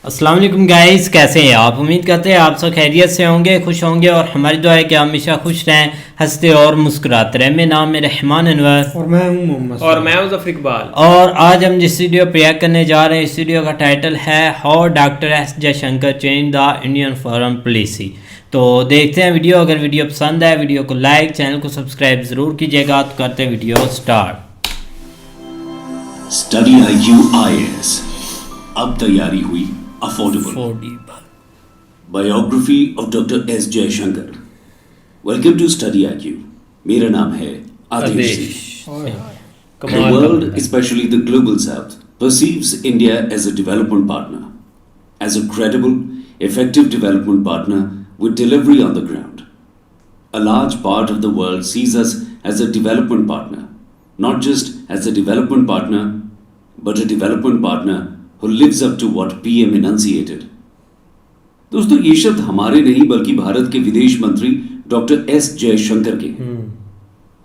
अस्सलाम वालेकुम गाइस, कैसे हैं आप? उम्मीद करते हैं आप सब खैरियत से होंगे, खुश होंगे और हमारी दुआ है कि आप हमेशा खुश रहें, हंसते और मुस्कुराते रहें। मेरा नाम है रहमान अनवर और मैं हूं मोहम्मद और मैं हूं ज़फ़र इकबाल। और आज हम जिस वीडियो प्रयाग करने जा रहे हैं, इस वीडियो का टाइटल है how doctor S Jaishankar change the Indian foreign policy. तो देखते हैं वीडियो। अगर वीडियो पसंद है वीडियो को लाइक, चैनल को सब्सक्राइब ज़रूर कीजिएगा। तो करते हैं video start. Study IQ IAS अब तैयारी हुई affordable. Biography of doctor S Jaishankar. Welcome to study IQ। मेरा नाम है आदेश Singh. The world, especially the global south, perceives India as a development partner, as a credible, effective development partner with delivery on the ground. A large part of the world sees us as a development partner, not just as a development partner, but a development partner who lives up to what PM enunciated. दोस्तों, ये शब्द हमारे नहीं बल्कि भारत के विदेश मंत्री doctor S Jaishankar के हैं।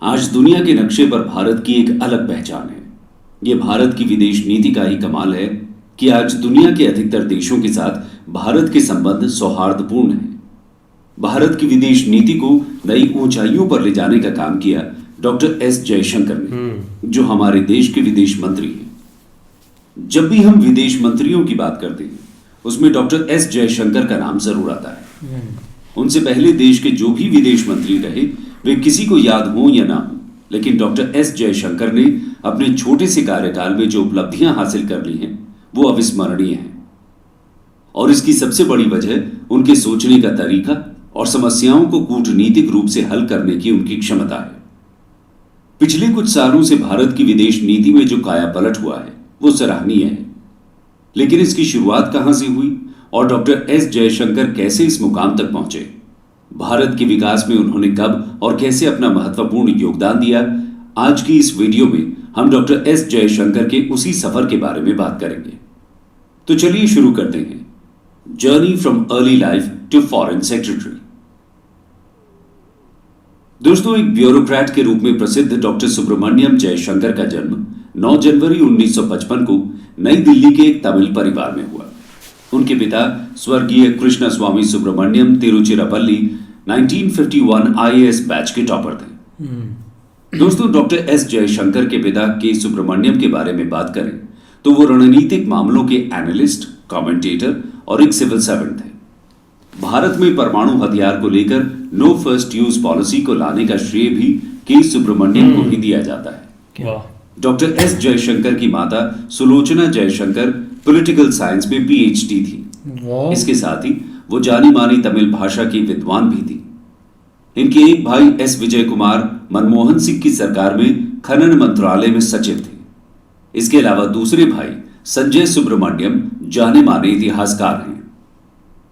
आज दुनिया के नक्शे पर भारत की एक अलग पहचान है। यह भारत की विदेश नीति का ही कमाल है कि आज दुनिया के अधिकतर देशों के साथ भारत के संबंध सौहार्दपूर्ण हैं। भारत की विदेश नीति को नई ऊंचाइयों पर ले जाने का काम किया डॉक्टर एस जयशंकर ने, जो हमारे देश के विदेश मंत्री हैं। जब भी हम विदेश मंत्रियों की बात करते हैं उसमें डॉक्टर एस जयशंकर का नाम जरूर आता है। उनसे पहले देश के जो भी विदेश मंत्री रहे वे किसी को याद हो या ना हो, लेकिन डॉक्टर एस जयशंकर ने अपने छोटे से कार्यकाल में जो उपलब्धियां हासिल कर ली हैं वो अविस्मरणीय हैं। और इसकी सबसे बड़ी वजह उनके सोचने का तरीका और समस्याओं को कूटनीतिक रूप से हल करने की उनकी क्षमता है। पिछले कुछ सालों से भारत की विदेश नीति में जो कायापलट हुआ है वो सराहनीय है, लेकिन इसकी शुरुआत कहां से हुई और डॉक्टर एस जयशंकर कैसे इस मुकाम तक पहुंचे, भारत के विकास में उन्होंने कब और कैसे अपना महत्वपूर्ण योगदान दिया, आज की इस वीडियो में हम डॉक्टर एस जयशंकर के उसी सफर के बारे में बात करेंगे। तो चलिए शुरू करते हैं। Journey from early life to foreign secretary. दोस्तों, एक ब्यूरोक्रेट के रूप में प्रसिद्ध डॉक्टर सुब्रमण्यम जयशंकर का जन्म 9 जनवरी 1955 को नई दिल्ली के एक तमिल परिवार में हुआ। उनके पिता स्वर्गीय कृष्ण स्वामी सुब्रमण्यम तिरुचिरापल्ली 1951 IAS बैच के टॉपर थे। दोस्तों, डॉक्टर एस जयशंकर के पिता के सुब्रमण्यम के बारे में बात करें तो वो रणनीतिक मामलों के एनालिस्ट, कमेंटेटर और एक सिविल सर्वेंट थे। भारत में परमाणु हथियार को लेकर नो फर्स्ट यूज पॉलिसी को लाने का श्रेय भी के सुब्रमण्यम को ही दिया जाता है। डॉक्टर एस जयशंकर की माता सुलोचना जयशंकर पॉलिटिकल साइंस में PhD थी। इसके साथ ही वो जानी मानी तमिल भाषा की विद्वान भी थी। इनके एक भाई एस विजय कुमार मनमोहन सिंह की सरकार में खनन मंत्रालय में सचिव थे। इसके अलावा दूसरे भाई संजय सुब्रमण्यम जाने माने इतिहासकार हैं।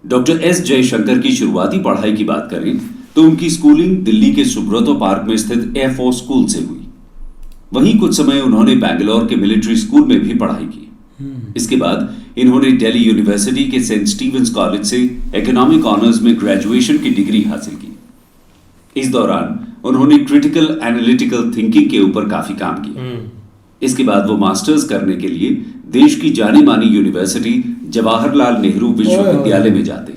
डॉक्टर एस जयशंकर की शुरुआती पढ़ाई की बात करें तो उनकी स्कूलिंग दिल्ली के सुब्रतो पार्क में स्थित एयरफोर्स स्कूल से हुई। वहीं कुछ समय उन्होंने बैंगलोर के मिलिट्री स्कूल में भी पढ़ाई की। इसके बाद इन्होंने दिल्ली यूनिवर्सिटी के सेंट स्टीवेंस कॉलेज से इकोनॉमिक ऑनर्स में ग्रेजुएशन की डिग्री हासिल की। इस दौरान उन्होंने क्रिटिकल एनालिटिकल थिंकिंग के ऊपर काफी काम किया। इसके बाद वो मास्टर्स करने के लिए देश की जानी मानी यूनिवर्सिटी जवाहरलाल नेहरू विश्वविद्यालय में जाते,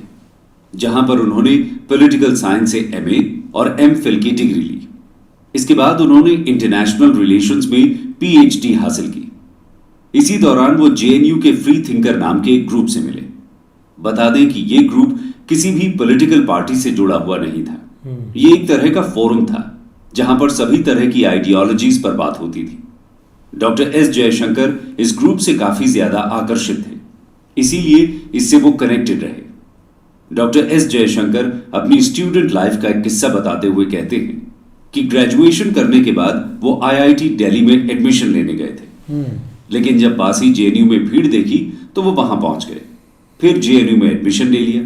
जहां पर उन्होंने पॉलिटिकल साइंस से MA और MPhil की डिग्री ली। इसके बाद उन्होंने इंटरनेशनल रिलेशंस में PhD हासिल की। इसी दौरान वो JNU के फ्री थिंकर नाम के एक ग्रुप से मिले। बता दें कि ये ग्रुप किसी भी पॉलिटिकल पार्टी से जुड़ा हुआ नहीं था। ये एक तरह का फोरम था जहां पर सभी तरह की आइडियोलॉजीज पर बात होती थी। डॉक्टर एस जयशंकर इस ग्रुप से काफी ज्यादा आकर्षित थे, इसीलिए इससे वो कनेक्टेड रहे। डॉक्टर एस जयशंकर अपनी स्टूडेंट लाइफ का एक किस्सा बताते हुए कहते हैं कि ग्रेजुएशन करने के बाद वो IIT दिल्ली में एडमिशन लेने गए थे, लेकिन जब पास ही JNU में भीड़ देखी तो वो वहां पहुंच गए। फिर JNU में एडमिशन ले लिया।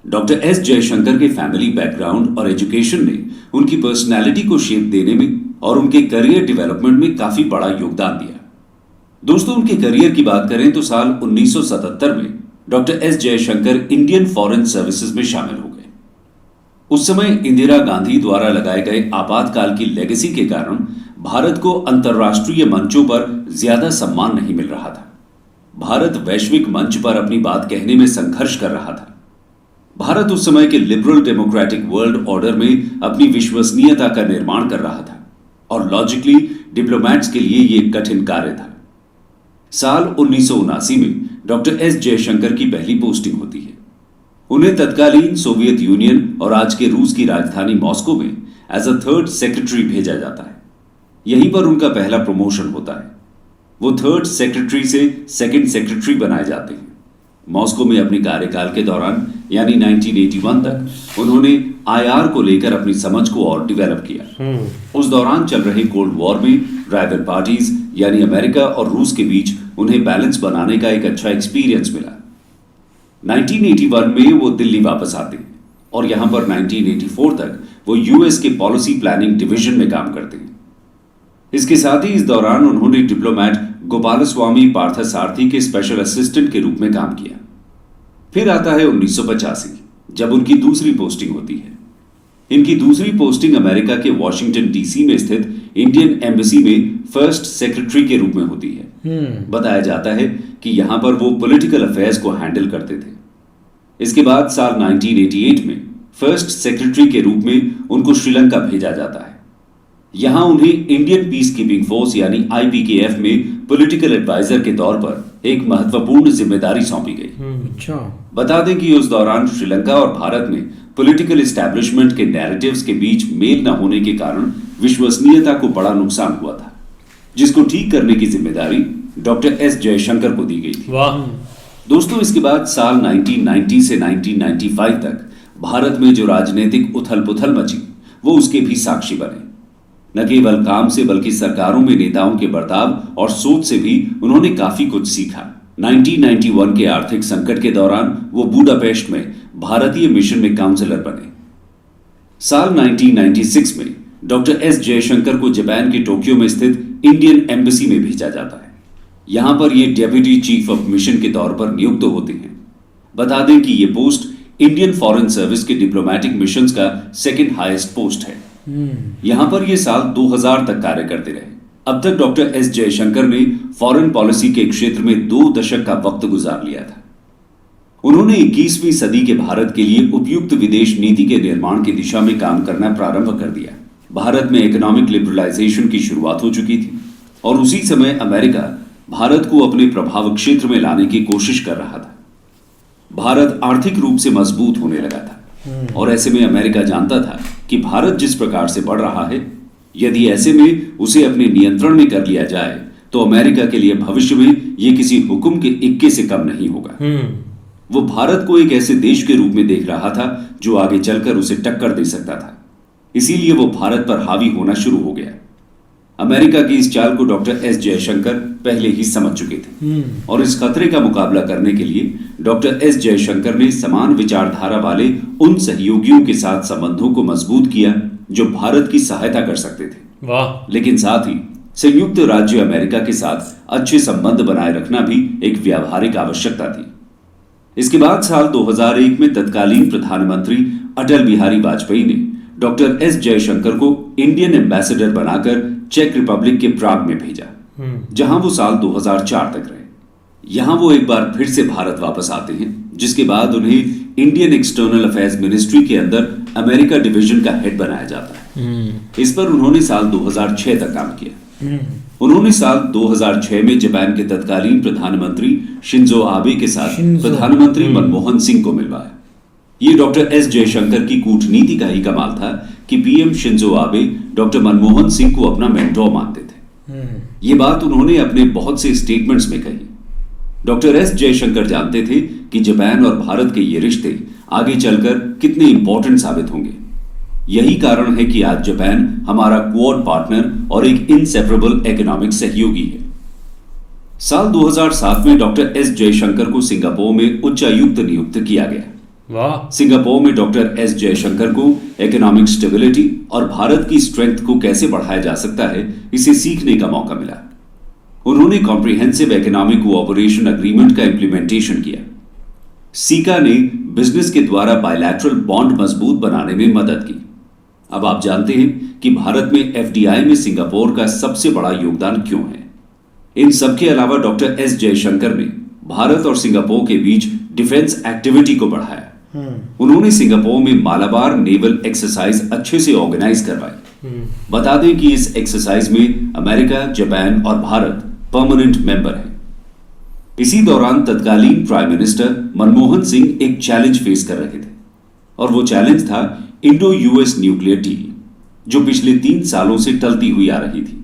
डॉक्टर एस जयशंकर के फैमिली बैकग्राउंड और एजुकेशन ने उनकी पर्सनैलिटी को शेप देने में और उनके करियर डेवलपमेंट में काफी बड़ा योगदान दिया। दोस्तों, उनके करियर की बात करें तो साल 1977 में doctor S Jaishankar Indian foreign services में शामिल हो गए। उस समय इंदिरा गांधी द्वारा लगाए गए आपातकाल की लेगेसी के कारण भारत को अंतर्राष्ट्रीय मंचों पर ज्यादा सम्मान नहीं मिल रहा था। भारत वैश्विक मंच पर अपनी बात कहने में संघर्ष कर रहा था। भारत उस समय के लिबरल डेमोक्रेटिक वर्ल्ड ऑर्डर में अपनी विश्वसनीयता का निर्माण कर रहा था और लॉजिकली डिप्लोमैट्स के लिए यह कठिन कार्य था। साल 1979 में डॉक्टर एस जयशंकर की पहली पोस्टिंग होती है। उन्हें तत्कालीन सोवियत यूनियन और आज के रूस की राजधानी मॉस्को में एज अ थर्ड सेक्रेटरी भेजा जाता है। यहीं पर उनका पहला प्रमोशन होता है। वो थर्ड सेक्रेटरी से सेकंड सेक्रेटरी बनाए जाते हैं। मॉस्को में अपने कार्यकाल के दौरान यानी 1981 तक उन्होंने आईआर को लेकर अपनी समझ को और डेवलप किया। उस दौरान चल रहे कोल्ड वॉर में राइवल पार्टीज यानी अमेरिका और रूस के बीच उन्हें बैलेंस बनाने का एक अच्छा एक्सपीरियंस मिला। 1981 में वो दिल्ली वापस आते हैं और यहां पर 1984 तक वो यूएस के पॉलिसी प्लानिंग डिवीजन में काम करते हैं। इसके साथ ही इस दौरान उन्होंने डिप्लोमैट गोपालस्वामी पार्थसारथी के स्पेशल असिस्टेंट के रूप में काम किया। फिर आता है 1985 जब उनकी दूसरी पोस्टिंग होती है। इनकी दूसरी पोस्टिंग अमेरिका के वॉशिंगटन डीसी में स्थित इंडियन एम्बेसी में फर्स्ट सेक्रेटरी के रूप में होती है। बताया जाता है कि यहां पर वो पॉलिटिकल अफेयर्स को हैंडल करते थे। इसके बाद साल 1988 में फर्स्ट सेक्रेटरी के रूप में उनको श्रीलंका भेजा जाता है। यहां उन्हें इंडियन पीस कीपिंग फोर्स यानी आईपीकेएफ में पॉलिटिकल एडवाइजर के तौर पर एक महत्वपूर्ण जिम्मेदारी सौंपी गई। अच्छा। बता दें कि उस दौरान श्रीलंका और भारत में पॉलिटिकल एस्टैब्लिशमेंट के नैरेटिव्स के बीच मेल न होने के कारण विश्वसनीयता को बड़ा नुकसान हुआ था, जिसको ठीक करने की जिम्मेदारी डॉक्टर एस जयशंकर को दी गई थी। वाह। दोस्तों, इसके बाद साल 1990 से 1995 तक भारत में जो राजनीतिक उथल पुथल मची वो उसके भी साक्षी बने। न केवल काम से बल्कि सरकारों में नेताओं के बर्ताव और सोच से भी उन्होंने काफी कुछ सीखा। 1991 के आर्थिक संकट के दौरान वो बुडापेस्ट में भारतीय मिशन में काउंसलर बने। साल 1996 में डॉक्टर एस जयशंकर को जापान के टोक्यो में स्थित इंडियन एम्बेसी में भेजा जाता है। यहां पर ये डेप्यूटी चीफ ऑफ मिशन के तौर पर नियुक्त होते हैं। बता दें कि ये पोस्ट इंडियन फॉरेन सर्विस के डिप्लोमैटिक मिशंस का सेकंड हाईएस्ट पोस्ट है। यहां पर ये साल 2000 तक कार्य करते रहे। अब तक डॉक्टर एस जयशंकर ने फॉरेन पॉलिसी के क्षेत्र में 2 दशक का वक्त गुजार लिया था। उन्होंने 21वीं सदी के भारत के लिए उपयुक्त विदेश नीति के निर्माण की दिशा में काम करना प्रारंभ कर दिया। भारत में इकोनॉमिक लिबरलाइजेशन की शुरुआत हो चुकी थी और उसी समय अमेरिका भारत को अपने प्रभाव क्षेत्र में लाने की कोशिश कर रहा था। भारत आर्थिक रूप से मजबूत होने लगा था और ऐसे में अमेरिका जानता था कि भारत जिस प्रकार से बढ़ रहा है, यदि ऐसे में उसे अपने नियंत्रण में कर लिया जाए तो अमेरिका के लिए भविष्य में यह किसी हुक्म के इक्के से कम नहीं होगा। वो भारत को एक ऐसे देश के रूप में देख रहा था जो आगे चलकर उसे टक्कर दे सकता था। इसीलिए वो भारत पर हावी होना शुरू हो गया। अमेरिका की इस चाल को डॉक्टर एस जयशंकर पहले ही समझ चुके थे और इस खतरे का मुकाबला करने के लिए डॉक्टर एस जयशंकर ने समान विचारधारा वाले उन सहयोगियों के साथ संबंधों को मजबूत किया जो भारत की सहायता कर सकते थे। वाह। लेकिन साथ ही संयुक्त राज्य अमेरिका के साथ अच्छे संबंध बनाए रखना भी एक व्यावहारिक आवश्यकता थी। इसके बाद साल 2001 में तत्कालीन प्रधानमंत्री अटल बिहारी वाजपेयी ने डॉक्टर एस जयशंकर को इंडियन एम्बेसडर बनाकर चेक रिपब्लिक के प्राग में भेजा, जहां वो साल 2004 तक रहे। यहां वो एक बार फिर से भारत वापस आते हैं, जिसके बाद उन्हें इंडियन एक्सटर्नल अफेयर्स मिनिस्ट्री के अंदर अमेरिका डिवीजन का हेड बनाया जाता है। इस पर उन्होंने साल 2006 तक काम किया। उन्होंने साल 2006 में जापान के तत्कालीन प्रधानमंत्री शिंजो आबे के साथ प्रधानमंत्री मनमोहन सिंह को मिलवाया। ये डॉक्टर एस जयशंकर की कूटनीति का ही कमाल था कि PM Shinzo Abe doctor Manmohan Singh को अपना मेंटोर मानते थे। ये बात उन्होंने अपने बहुत से स्टेटमेंट्स में कही। डॉक्टर एस जयशंकर जानते थे कि जापान और भारत के ये रिश्ते आगे चलकर कितने इंपॉर्टेंट साबित होंगे। यही कारण है कि आज जापान हमारा क्वाड पार्टनर और एक इनसेपरेबल इकोनॉमिक सहयोगी है। साल 2007 में डॉक्टर एस जयशंकर को सिंगापुर में उच्चायुक्त नियुक्त किया गया। वाह। सिंगापुर में डॉक्टर एस जयशंकर को इकोनॉमिक स्टेबिलिटी और भारत की स्ट्रेंथ को कैसे बढ़ाया जा सकता है, इसे सीखने का मौका मिला। उन्होंने कॉम्प्रिहेंसिव इकोनॉमिक कोऑपरेशन एग्रीमेंट का इंप्लीमेंटेशन किया। सीका ने बिजनेस के द्वारा बायलैटरल बॉन्ड मजबूत बनाने में मदद की। अब आप जानते हैं कि भारत में एफडीआई में सिंगापुर का सबसे बड़ा योगदान क्यों है। इन सबके अलावा डॉक्टर एस जयशंकर ने भारत और सिंगापुर के बीच डिफेंस एक्टिविटी को बढ़ाया। उन्होंने सिंगापुर में मालाबार नेवल एक्सरसाइज अच्छे से ऑर्गेनाइज करवाई। बता दें कि इस एक्सरसाइज में अमेरिका, जापान और भारत परमानेंट मेंबर हैं। इसी दौरान तत्कालीन प्राइम मिनिस्टर मनमोहन सिंह एक चैलेंज फेस कर रहे थे और वो चैलेंज था इंडो यूएस न्यूक्लियर डील, जो पिछले 3 सालों से टलती हुई आ रही थी।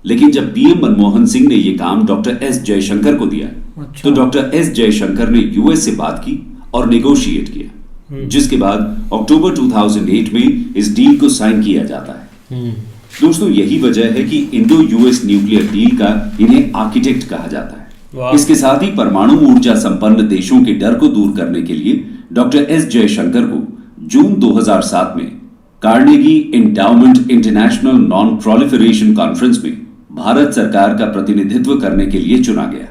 लेकिन जब पीएम मनमोहन सिंह ने यह काम डॉक्टर एस जयशंकर को दिया, तो डॉक्टर एस जयशंकर ने यूएस से बात की और नेगोशिएट किया, जिसके बाद अक्टूबर 2008 में इस डील को साइन किया जाता है। दोस्तों, यही वजह है कि इंडो यूएस न्यूक्लियर डील का इन्हें आर्किटेक्ट कहा जाता है। इसके साथ ही परमाणु ऊर्जा संपन्न देशों के डर को दूर करने के लिए डॉक्टर एस जयशंकर को जून 2007 में Carnegie endowment international non proliferation conference में भारत सरकार का प्रतिनिधित्व करने के लिए चुना गया।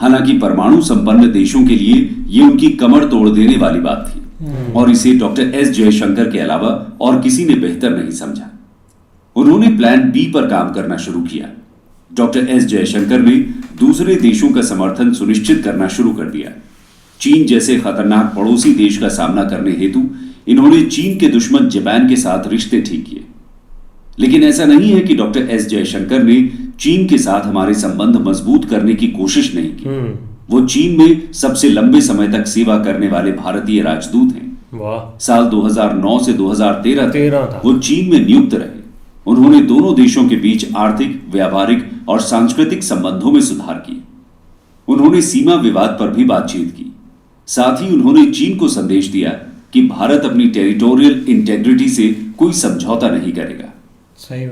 हालांकि परमाणु संपन्न देशों के लिए यह उनकी कमर तोड़ देने वाली बात थी और इसे डॉक्टर एस जयशंकर के अलावा और किसी ने बेहतर नहीं समझा। उन्होंने प्लान बी पर काम करना शुरू किया। डॉक्टर एस जयशंकर ने दूसरे देशों का समर्थन सुनिश्चित करना शुरू कर दिया। चीन जैसे खतरनाक पड़ोसी देश का सामना करने हेतु इन्होंने चीन के दुश्मन जापान के साथ रिश्ते ठीक किए। लेकिन ऐसा नहीं है कि डॉक्टर एस जयशंकर ने चीन के साथ हमारे संबंध मजबूत करने की कोशिश नहीं की। वो चीन में सबसे लंबे समय तक सेवा करने वाले भारतीय राजदूत हैं। साल 2009 से 2013 तक वो चीन में नियुक्त रहे। उन्होंने दोनों देशों के बीच आर्थिक, व्यापारिक और सांस्कृतिक संबंधों में सुधार किए। उन्होंने सीमा विवाद पर भी बातचीत की। साथ ही उन्होंने चीन को संदेश दिया कि भारत अपनी टेरिटोरियल इंटेग्रिटी से कोई समझौता नहीं करेगा।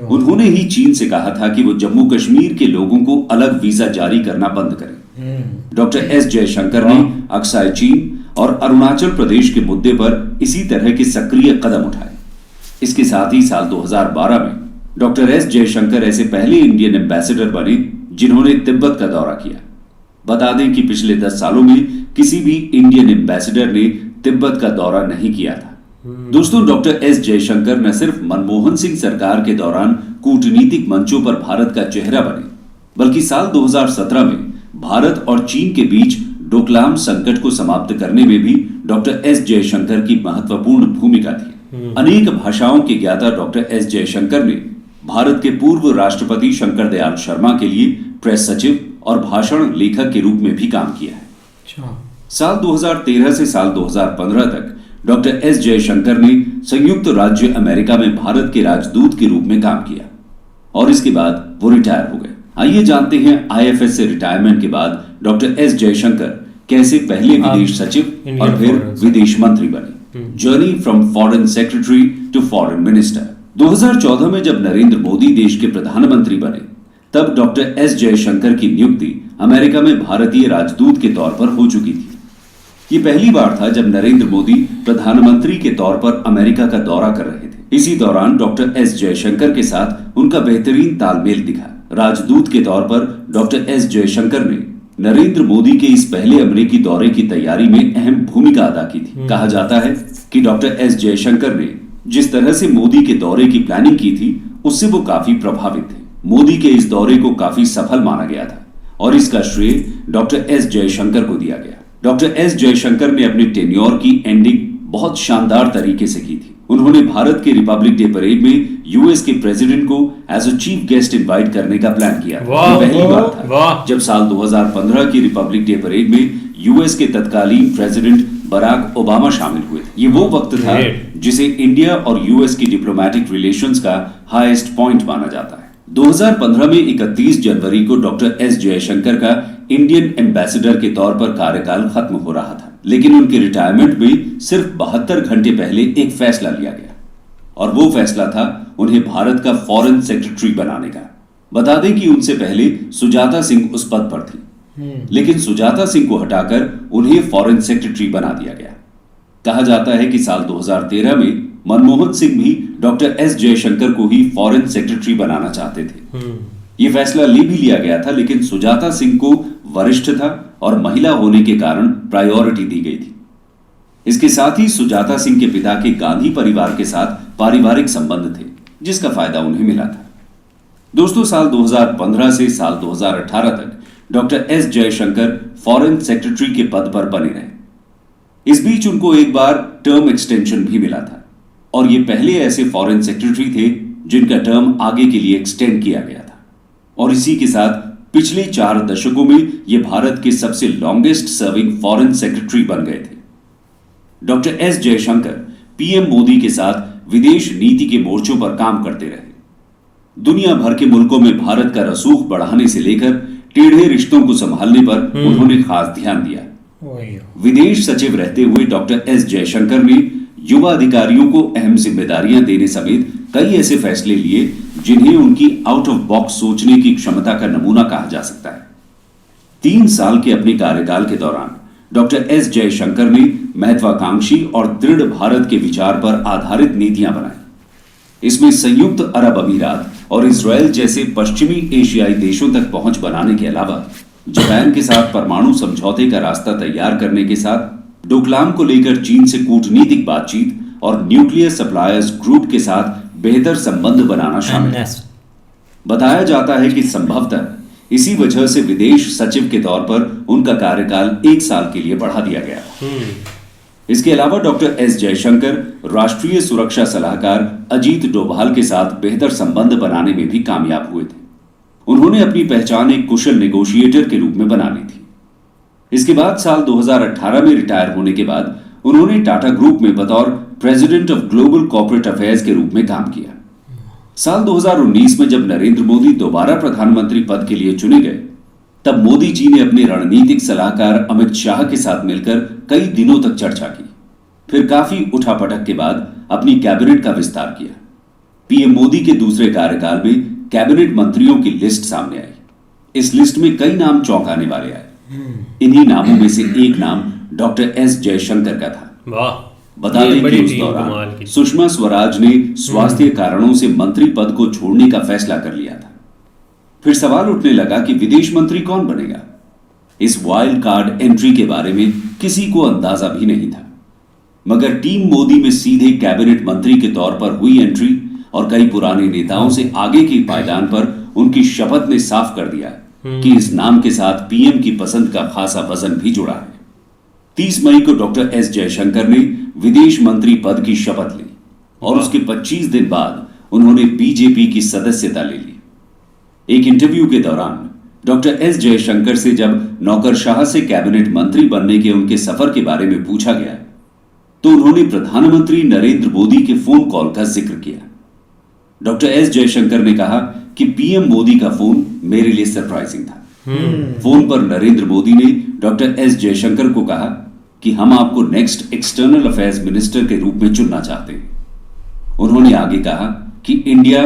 उन्होंने ही चीन से कहा था कि वो जम्मू कश्मीर के लोगों को अलग वीजा जारी करना बंद करें। डॉक्टर एस जयशंकर ने अक्साई चीन और अरुणाचल प्रदेश के मुद्दे पर इसी तरह के सक्रिय कदम उठाए। इसके साथ ही साल 2012 में डॉक्टर एस जयशंकर ऐसे पहले इंडियन एम्बेसडर बने जिन्होंने तिब्बत का दौरा किया। बता दें कि पिछले 10 सालों में किसी भी इंडियन एम्बेसडर ने तिब्बत का दौरा नहीं किया था। दोस्तों, डॉक्टर एस जयशंकर न सिर्फ मनमोहन सिंह सरकार के दौरान कूटनीतिक मंचों पर भारत का चेहरा बने, बल्कि साल 2017 में भारत और चीन के बीच डोकलाम संकट को समाप्त करने में भी डॉक्टर एस जयशंकर की महत्वपूर्ण भूमिका थी। अनेक भाषाओं के ज्ञाता डॉक्टर एस जयशंकर ने भारत के पूर्व राष्ट्रपति शंकर दयाल शर्मा के लिए प्रेस सचिव और भाषण लेखक के रूप में भी काम किया है। साल 2013 से साल 2015 तक डॉक्टर एस जयशंकर ने संयुक्त राज्य अमेरिका में भारत के राजदूत के रूप में काम किया और इसके बाद वो रिटायर हो गए। आइए जानते हैं आईएफएस से रिटायरमेंट के बाद डॉक्टर एस जयशंकर कैसे पहले विदेश सचिव और फिर विदेश मंत्री बने। Journey from foreign secretary to foreign minister. 2014 में जब नरेंद्र मोदी देश के प्रधानमंत्री बने, तब डॉक्टर एस जयशंकर की नियुक्ति अमेरिका में भारतीय राजदूत के तौर पर हो चुकी थी। ये पहली बार था जब नरेंद्र मोदी प्रधानमंत्री के तौर पर अमेरिका का दौरा कर रहे थे। इसी दौरान डॉक्टर एस जयशंकर के साथ उनका बेहतरीन तालमेल दिखा। राजदूत के तौर पर डॉक्टर एस जयशंकर ने नरेंद्र मोदी के इस पहले अमेरिकी दौरे की तैयारी में अहम भूमिका अदा की थी। कहा जाता है कि डॉक्टर एस जयशंकर ने जिस तरह से मोदी के दौरे की प्लानिंग की थी, उससे वो काफी प्रभावित थे। मोदी के इस दौरे को काफी सफल माना गया था और इसका श्रेय डॉक्टर एस जयशंकर को दिया गया। डॉक्टर एस जयशंकर ने अपने टेन्योर की एंडिंग बहुत शानदार तरीके से की थी। उन्होंने भारत के रिपब्लिक डे परेड में यूएस के प्रेसिडेंट को as a chief guest invite करने का प्लान किया। पहली बार था जब साल 2015 की रिपब्लिक डे परेड में यूएस के तत्कालीन प्रेसिडेंट बराक ओबामा शामिल हुए थे। ये वो वक्त था जिसे इंडिया और यूएस की डिप्लोमेटिक रिलेशंस का हाईएस्ट पॉइंट माना जाता है। 2015 में 31 जनवरी को डॉक्टर एस जयशंकर का इंडियन एम्बेसडर के तौर पर कार्यकाल खत्म हो रहा था, लेकिन उनके रिटायरमेंट में सिर्फ 72 घंटे पहले एक फैसला लिया गया और वो फैसला था उन्हें भारत का फॉरेन सेक्रेटरी बनाने का। बता दें कि उनसे पहले सुजाता सिंह उस पद पर थी, लेकिन सुजाता सिंह को हटाकर उन्हें फॉरेन सेक्रेटरी बना दिया गया। कहा जाता है कि साल 2013 में मनमोहन सिंह भी डॉक्टर एस जयशंकर को ही फॉरेन सेक्रेटरी बनाना चाहते थे। यह फैसला ले भी लिया गया था, लेकिन सुजाता सिंह को वरिष्ठ था और महिला होने के कारण प्रायोरिटी दी गई थी। इसके साथ ही सुजाता सिंह के पिता के गांधी परिवार के साथ पारिवारिक संबंध थे जिसका फायदा उन्हें मिला था। दोस्तों, साल 2015 से साल 2018 तक doctor S Jaishankar foreign secretary के पद पर बने रहे। इस बीच उनको एक बार टर्म एक्सटेंशन भी मिला था और ये पहले ऐसे फॉरेन सेक्रेटरी थे जिनका टर्म आगे के लिए एक्सटेंड किया गया था। और इसी के साथ पिछले 4 दशकों में ये भारत के सबसे लॉन्गेस्ट सर्विंग फॉरेन सेक्रेटरी बन गए थे। Doctor S Jaishankar PM Modi के साथ विदेश नीति के मोर्चों पर काम करते रहे। दुनिया भर के मुल्कों में भारत का रसूख बढ़ाने से लेकर टेढ़े रिश्तों को संभालने पर उन्होंने खास ध्यान दिया। विदेश सचिव रहते हुए डॉक्टर एस जयशंकर ने युवा अधिकारियों को अहम जिम्मेदारियां देने समेत कई ऐसे फैसले लिए जिन्हें उनकी आउट ऑफ बॉक्स सोचने की क्षमता का नमूना कहा जा सकता है। 3 साल के अपने कार्यकाल के दौरान डॉक्टर एस जयशंकर ने महत्वाकांक्षी और दृढ़ भारत के विचार पर आधारित नीतियां बनाई। इसमें संयुक्त अरब अमीरात और इजराइल जैसे पश्चिमी एशियाई देशों तक पहुंच बनाने के अलावा जापान के साथ परमाणु समझौते का रास्ता तैयार करने के साथ डोकलाम को लेकर चीन से कूटनीतिक बातचीत और न्यूक्लियर सप्लायर्स ग्रुप के साथ बेहतर संबंध बनाना शामिल है। बताया जाता है कि संभवतः इसी वजह से विदेश सचिव के तौर पर उनका कार्यकाल 1 साल के लिए बढ़ा दिया गया। इसके अलावा डॉक्टर एस जयशंकर राष्ट्रीय सुरक्षा सलाहकार अजीत डोभाल के साथ बेहतर संबंध बनाने में भी कामयाब हुए थे। उन्होंने अपनी पहचान एक कुशल नेगोशिएटर के रूप में बना ली थी। इसके बाद साल 2018 में रिटायर होने के बाद उन्होंने टाटा ग्रुप में बतौर president of global corporate affairs के रूप में काम किया। साल 2019 में जब नरेंद्र मोदी दोबारा प्रधानमंत्री पद के लिए चुने गए, तब मोदी जी ने अपने रणनीतिक सलाहकार अमित शाह के साथ मिलकर कई दिनों तक चर्चा की। फिर काफी उठापटक के बाद अपनी कैबिनेट का विस्तार किया। पीएम मोदी के दूसरे कार्यकाल में कैबिनेट मंत्रियों की लिस्ट सामने आई। इस लिस्ट में कई नाम चौंकाने वाले आए। इन्हीं नामों में से एक नाम डॉक्टर एस जयशंकर का था। बता दें कि उस दौरान सुषमा स्वराज ने स्वास्थ्य कारणों से मंत्री पद को छोड़ने का फैसला कर लिया था। फिर सवाल उठने लगा कि विदेश मंत्री कौन बनेगा। इस वाइल्ड कार्ड एंट्री के बारे में किसी को अंदाजा भी नहीं था, मगर टीम मोदी में सीधे कैबिनेट मंत्री के तौर पर हुई एंट्री और कई पुराने नेताओं से आगे के पायदान पर उनकी शपथ ने साफ कर दिया कि इस नाम के साथ पीएम की पसंद का खासा वजन भी जुड़ा है। 30 मई को डॉक्टर एस जयशंकर ने विदेश मंत्री पद की शपथ ली और उसके 25 दिन बाद उन्होंने बीजेपी की सदस्यता ले ली। एक इंटरव्यू के दौरान डॉक्टर एस जयशंकर से जब नौकरशाह से कैबिनेट मंत्री बनने के उनके सफर के बारे में पूछा गया, तो उन्होंने प्रधानमंत्री नरेंद्र मोदी के फोन कॉल का जिक्र किया। डॉक्टर एस जयशंकर ने कहा कि पीएम मोदी का फोन मेरे लिए सरप्राइजिंग था। फोन पर नरेंद्र मोदी ने डॉक्टर एस जयशंकर को कहा कि हम आपको नेक्स्ट एक्सटर्नल अफेयर्स मिनिस्टर के रूप में चुनना चाहते हैं। उन्होंने आगे कहा कि इंडिया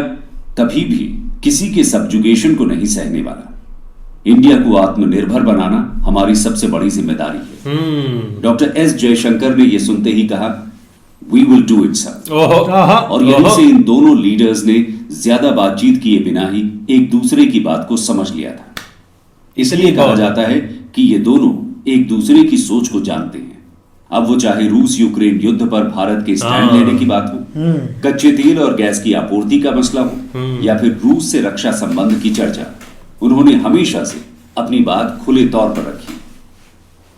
कभी भी किसी के सब्जुगेशन को नहीं सहने वाला। इंडिया को आत्मनिर्भर बनाना हमारी सबसे बड़ी जिम्मेदारी है। डॉक्टर एस जयशंकर ने यह सुनते ही कहा, we will do it sir. और यहीं से इन दोनों लीडर्स ने ज्यादा बातचीत किए बिना ही एक दूसरे की बात को समझ लिया था। इसलिए कहा जाता है कि ये दोनों एक दूसरे की सोच को जानते हैं। अब वो चाहे रूस यूक्रेन युद्ध पर भारत के स्टैंड लेने की बात हो, कच्चे तेल और गैस की आपूर्ति का मसला हो, या फिर रूस से रक्षा संबंध की चर्चा, उन्होंने हमेशा से अपनी बात खुले तौर पर रखी।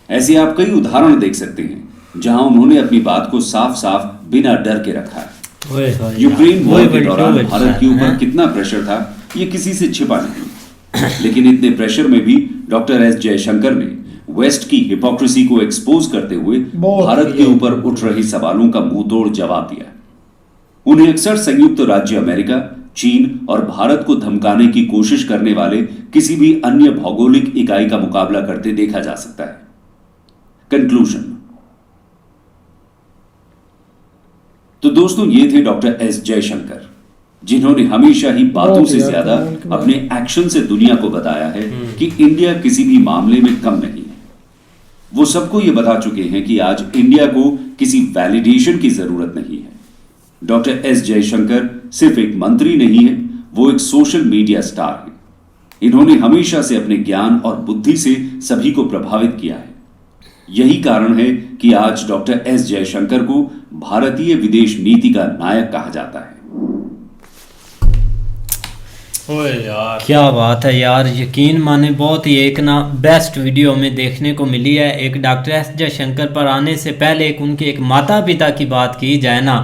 ऐसे आप कई उदाहरण देख सकते हैं जहां उन्होंने अपनी बात को साफ साफ बिना डर के रखा है। यूक्रेन वॉर के दौरान भारत के ऊपर कितना प्रेशर था ये किसी से छिपा नहीं, लेकिन इतने प्रेशर में भी डॉक्टर एस जयशंकर ने वेस्ट की हिपोक्रेसी को एक्सपोज करते हुए भारत के ऊपर उठ रहे सवालों का मुंहतोड़ जवाब दिया। उन्हें अक्सर संयुक्त राज्य अमेरिका, चीन और भारत को धमकाने की कोशिश करने वाले किसी भी अन्य भौगोलिक इकाई का मुकाबला करते देखा जा सकता है। कंक्लूजन। तो दोस्तों, ये थे डॉक्टर एस जयशंकर, जिन्होंने हमेशा ही बातों से ज्यादा अपने एक्शन से दुनिया को बताया है कि इंडिया किसी भी मामले में कम नहीं है। वो सबको ये बता चुके हैं कि आज इंडिया को किसी वैलिडेशन की जरूरत नहीं है। डॉक्टर एस जयशंकर सिर्फ एक मंत्री नहीं है, वो एक सोशल मीडिया स्टार है। इन्होंने हमेशा से अपने ज्ञान और बुद्धि से सभी को प्रभावित किया है। यही कारण है कि आज डॉक्टर एस जयशंकर को भारतीय विदेश नीति का नायक कहा जाता है। ओए यार क्या बात है यार, यकीन माने बहुत ही एक ना बेस्ट वीडियो हमें देखने को मिली है। एक डॉक्टर एस जयशंकर पर आने से पहले एक उनके एक माता पिता की बात की जाए ना,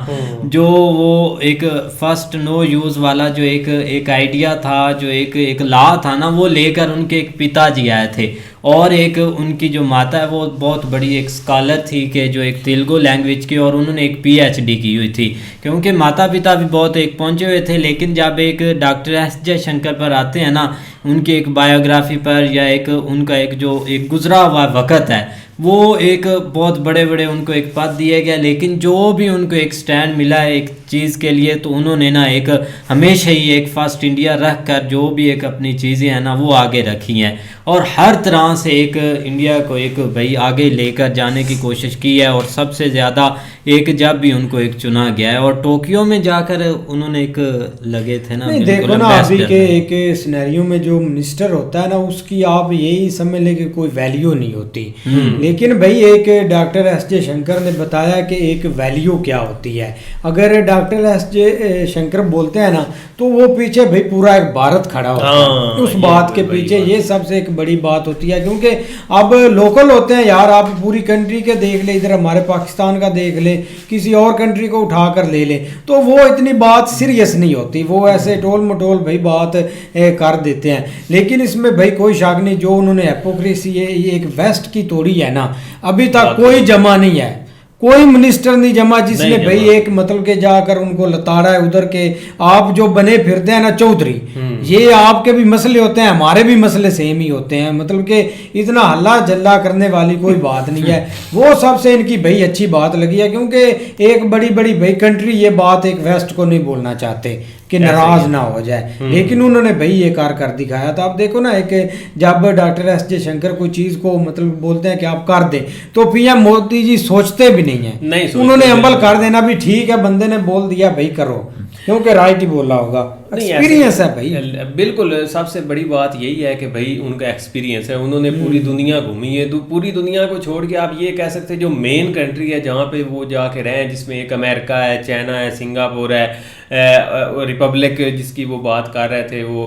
जो वो एक फर्स्ट नो यूज़ वाला जो एक आइडिया था, जो एक लॉ था ना, वो लेकर उनके एक पिताजी आए थे। और एक उनकी जो माता है वो बहुत बड़ी एक स्कॉलर थी कि जो एक तेलुगु लैंग्वेज की, और उन्होंने एक PhD की हुई थी, क्योंकि माता पिता भी बहुत एक पहुंचे हुए थे। लेकिन जब एक डॉक्टर एस जयशंकर पर आते हैं ना, उनकी एक बायोग्राफी पर या एक उनका एक जो एक गुजरा हुआ वक़्त है, वो एक बहुत बड़े बड़े उनको एक पद दिए गए, लेकिन जो भी उनको एक स्टैंड मिला है एक चीज़ के लिए, तो उन्होंने ना एक हमेशा ही एक फर्स्ट इंडिया रख कर जो भी एक अपनी चीज़ें हैं ना वो आगे रखी हैं, और हर तरह से एक इंडिया को एक भाई आगे लेकर जाने की कोशिश की है। और सबसे ज़्यादा एक जब भी उनको एक चुना गया है, और टोक्यो में जाकर उन्होंने एक लगे थे ना, नहीं देखो ना अभी के एक सिनेरियो में जो मिनिस्टर होता है ना, उसकी आप यही समझ लें कि कोई वैल्यू नहीं होती। लेकिन भाई एक डॉक्टर एस जयशंकर ने बताया कि एक वैल्यू क्या होती है। अगर डॉक्टर एस जयशंकर बोलते हैं ना, तो वो पीछे भाई पूरा एक भारत खड़ा होता है उस बात के पीछे। ये सबसे एक बड़ी बात होती है, क्योंकि अब लोकल होते हैं यार, आप पूरी कंट्री के देख ले, इधर हमारे पाकिस्तान का देख ले, किसी और कंट्री को उठा कर ले ले, तो वो इतनी बात सीरियस नहीं होती, वो ऐसे टोल मटोल भाई बात कर देते हैं। लेकिन इसमें भाई कोई शक नहीं, जो उन्होंने हिपोक्रेसी ये एक वेस्ट की तोड़ी है ना, अभी तक कोई जमा नहीं है, कोई मिनिस्टर नहीं जमा जिसने भाई एक मतलब के जाकर उनको लताड़ा है उधर के। आप जो बने फिरते हैं ना चौधरी, ये आपके भी मसले होते हैं, हमारे भी मसले सेम ही होते हैं, मतलब कि इतना हल्ला जल्ला करने वाली कोई बात नहीं है। वो सबसे इनकी भाई अच्छी बात लगी है, क्योंकि एक बड़ी बड़ी भाई कंट्री ये बात एक वेस्ट को नहीं बोलना चाहते कि नाराज ना हो जाए, लेकिन उन्होंने भाई ये कर दिखाया था। आप देखो ना, एक जब डॉक्टर एस जयशंकर कोई चीज को मतलब बोलते हैं कि आप कर दें, तो PM मोदी जी सोचते भी नहीं है, उन्होंने अमल कर देना भी ठीक है, बंदे ने बोल दिया भाई करो, क्योंकि राइट ही बोला होगा, एक्सपीरियंस है भाई। बिल्कुल, सबसे बड़ी बात यही है कि भाई उनका एक्सपीरियंस है, उन्होंने पूरी दुनिया घूमी है। पूरी दुनिया को छोड़ के आप ये कह सकते हैं जो मेन कंट्री है जहाँ पे वो जाके रहे हैं, जिसमें एक अमेरिका है, चाइना है, सिंगापुर है, रिपब्लिक जिसकी वो बात कर रहे थे, वो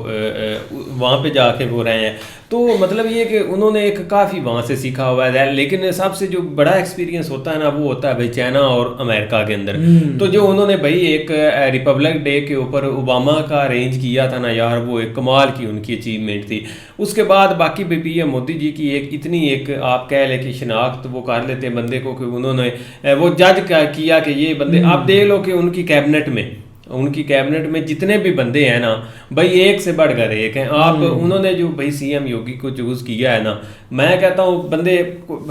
वहाँ पे जाके वो रहे हैं। तो मतलब ये कि उन्होंने एक काफ़ी वहाँ से सीखा हुआ है। लेकिन सबसे जो बड़ा एक्सपीरियंस होता है ना, वो होता है भाई चाइना और अमेरिका के अंदर। तो जो उन्होंने भाई एक रिपब्लिक डे के ऊपर ओबामा का अरेंज किया था ना यार, वो एक कमाल की उनकी अचीवमेंट थी। उसके बाद बाकी भी PM मोदी जी की एक इतनी एक आप कह लें कि शनाख्त वो कर लेते हैं बंदे को, कि उन्होंने वो जज किया कि ये बंदे, आप देख लो कि उनकी कैबिनेट में जितने भी बंदे हैं ना भाई, एक से बढ़कर एक हैं। आप उन्होंने जो भाई CM योगी को चूज़ किया है ना, मैं कहता हूँ बंदे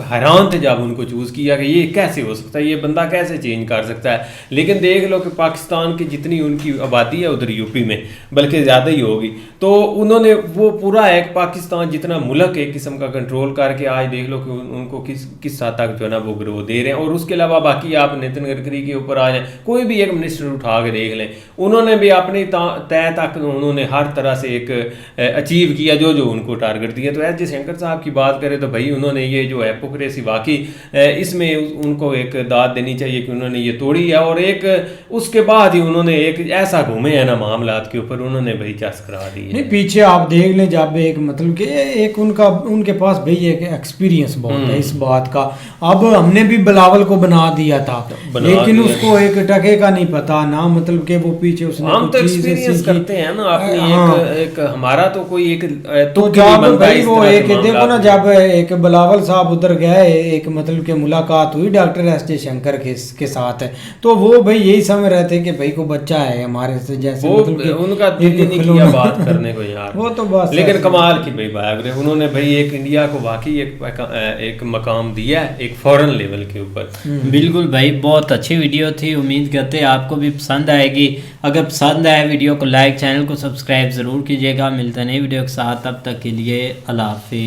हैरान थे जब उनको चूज़ किया कि ये कैसे हो सकता है, ये बंदा कैसे चेंज कर सकता है। लेकिन देख लो कि पाकिस्तान की जितनी उनकी आबादी है उधर UP में बल्कि ज़्यादा ही होगी, तो उन्होंने वो पूरा एक पाकिस्तान जितना मुल्क एक किस्म का कंट्रोल करके आज देख लो कि उनको किस हद तक जो है ना वो ग्रोथ दे रहे हैं। और उसके अलावा बाकी आप नितिन गडकरी के ऊपर आ जाए, कोई भी एक मिनिस्टर उठा के देख लें, उन्होंने भी अपनी तय तक उन्होंने हर तरह से एक अचीव किया जो उनको टारगेट दिया। तो एस जयशंकर साहब की बात करें तो भाई उन्होंने ये जो हिपोक्रेसी वाकई इसमें उनको एक दाद देनी चाहिए कि उन्होंने ये तोड़ी है। और एक उसके बाद ही उन्होंने एक ऐसा घूमे है ना मामलात के ऊपर, उन्होंने भाई चस करा दी है। नहीं पीछे आप देख लें, जब एक मतलब कि एक उनके पास भाई एक एक्सपीरियंस बहुत है इस बात का। अब हमने भी बिलावल को बना दिया था, लेकिन उसको एक टके का नहीं पता ना, मतलब कि वो पीछे उसने हम तो एक्सपीरियंस करते हैं ना अपनी एक हमारा तो कोई एक तो जब भाई वो एक देखो ना, जब एक बिलावल साहब उधर गए, एक मतलब कि मुलाकात हुई डॉक्टर एस जयशंकर के साथ, तो वो भाई यही समझ रहे थे कि भाई को बच्चा है हमारे से, जैसे मतलब उनका दिल नहीं किया बात करने को यार। वो तो बस लेकिन कमाल की भाई बायोग्राफी उन्होंने भाई एक इंडिया को वाकई एक मकाम दिया है एक फॉरेन लेवल के ऊपर। बिल्कुल भाई, बहुत अच्छी वीडियो थी, उम्मीद करते हैं आपको भी पसंद आएगी। अगर पसंद आए वीडियो को लाइक, चैनल को सब्सक्राइब ज़रूर कीजिएगा। मिलते हैं नई वीडियो के साथ, तब तक के लिए अल्लाह हाफिज़।